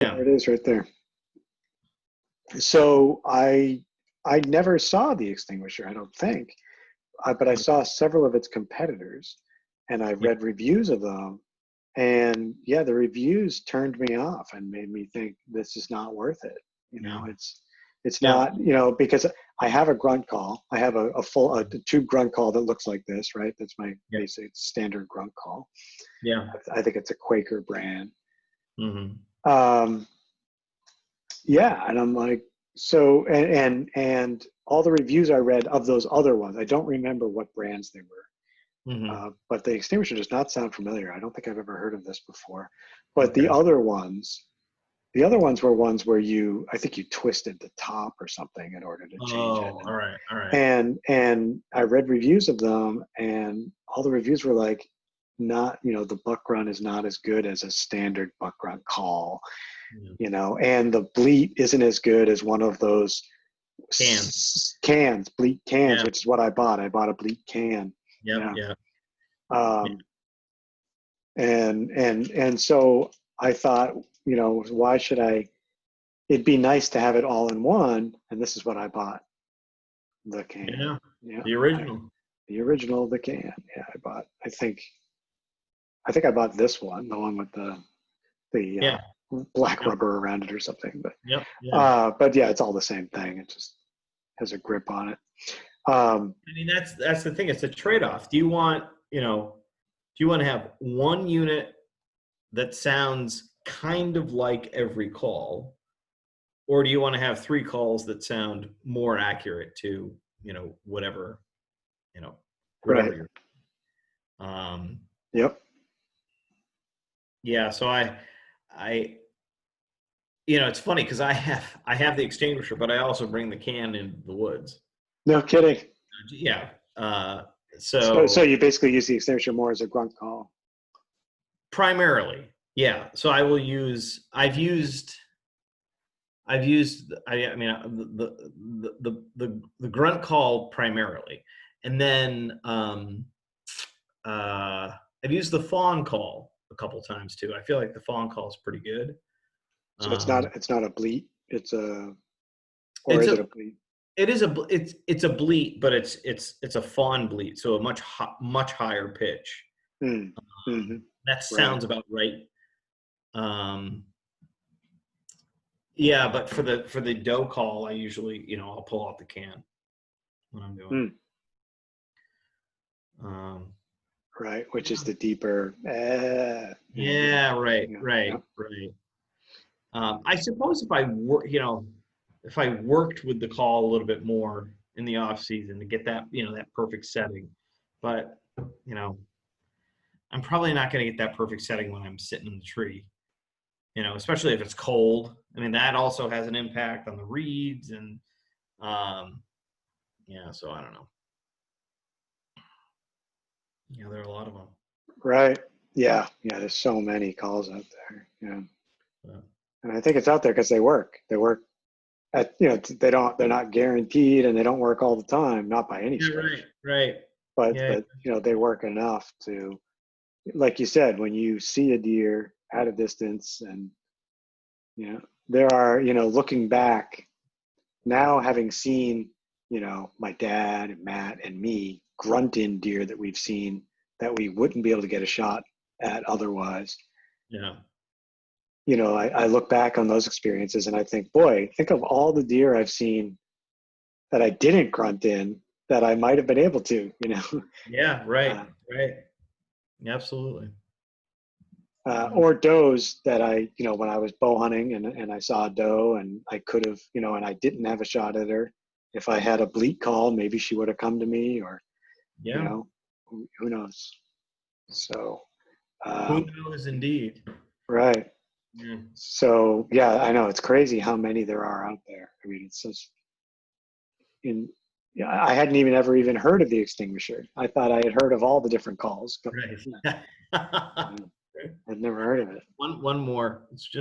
Yeah. There it is right there. So I never saw the extinguisher, I don't think, but I saw several of its competitors, and I Yeah. read reviews of them, and yeah, the reviews turned me off and made me think this is not worth it. Yeah. It's Yeah. not, because I have a grunt call. I have a full a tube grunt call that looks like this, right? That's my Yeah. basic standard grunt call. Yeah. I think it's a Quaker brand. Mm-hmm. Um, yeah, and I'm like, so and all the reviews I read of those other ones, I don't remember what brands they were. Mm-hmm. But the extinguisher does not sound familiar. I don't think I've ever heard of this before. But Okay. the other ones were ones where I think you twisted the top or something in order to change it. Oh, all right. All right. And I read reviews of them, and all the reviews were like, not, the buck grunt is not as good as a standard buck grunt call, Yeah. and the bleat isn't as good as one of those Cans. bleat cans, Yeah. which is what I bought. I bought a bleat can. Yep. Yeah. Yeah. Yeah. Um, and so I thought, why should it'd be nice to have it all in one, and this is what I bought, the can. Yeah. Yeah, The original. the original, the can. Yeah, I think I bought this one, the one with the Yeah. black Yep. rubber around it or something, Yep. Yeah. but yeah, it's all the same thing. It just has a grip on it. I mean, that's the thing. It's a trade-off. Do you want to have one unit that sounds kind of like every call, or do you want to have three calls that sound more accurate to, whatever, Right. you're, um, Yep. yeah. So I, it's funny because I have the extinguisher, but I also bring the can in the woods. No kidding. Yeah. So So you basically use the extinguisher more as a grunt call. primarily, yeah. So I mean, the grunt call primarily, and then I've used the fawn call a couple times too. I feel like the fawn call is pretty good. So Um, it's not a bleat. Or it's is it a a bleat? it's a bleat, but it's a fawn bleat, so a much higher pitch. Mm. Hmm. That Right. sounds about right. Um, yeah, but for the dough call, I usually I'll pull out the can when I'm doing Mm. it. Um, Right. Which is yeah, the deeper. yeah, right, Yeah. Yeah. right, right. I suppose if I worked with the call a little bit more in the off season to get that perfect setting, but you know, I'm probably not going to get that perfect setting when I'm sitting in the tree. Especially if it's cold. I mean, that also has an impact on the reeds and um, yeah. So I don't know. Yeah, there are a lot of them. Right. Yeah. Yeah. There's so many calls out there. Yeah. But, And I think it's out there because they work. They work they're not guaranteed, and they don't work all the time, not by any yeah, right, stretch, right. but, Yeah, they work enough to, like you said, when you see a deer at a distance, and, there are, looking back now, having seen, my dad and Matt and me grunt in deer that we've seen that we wouldn't be able to get a shot at otherwise. yeah, I look back on those experiences and I think, boy, think of all the deer I've seen that I didn't grunt in that I might have been able to, yeah. Right, uh, right. Absolutely. or does that when I was bow hunting, and I saw a doe and I could have, and I didn't have a shot at her. If I had a bleat call, maybe she would have come to me, or, you Yeah. know, who knows? So, Who um, knows, indeed. right. Yeah. So, yeah, I know it's crazy how many there are out there. I mean, it's just in, yeah, I hadn't ever even heard of the extinguisher. I thought I had heard of all the different calls, but Right. I'd never heard of it. One more. It's just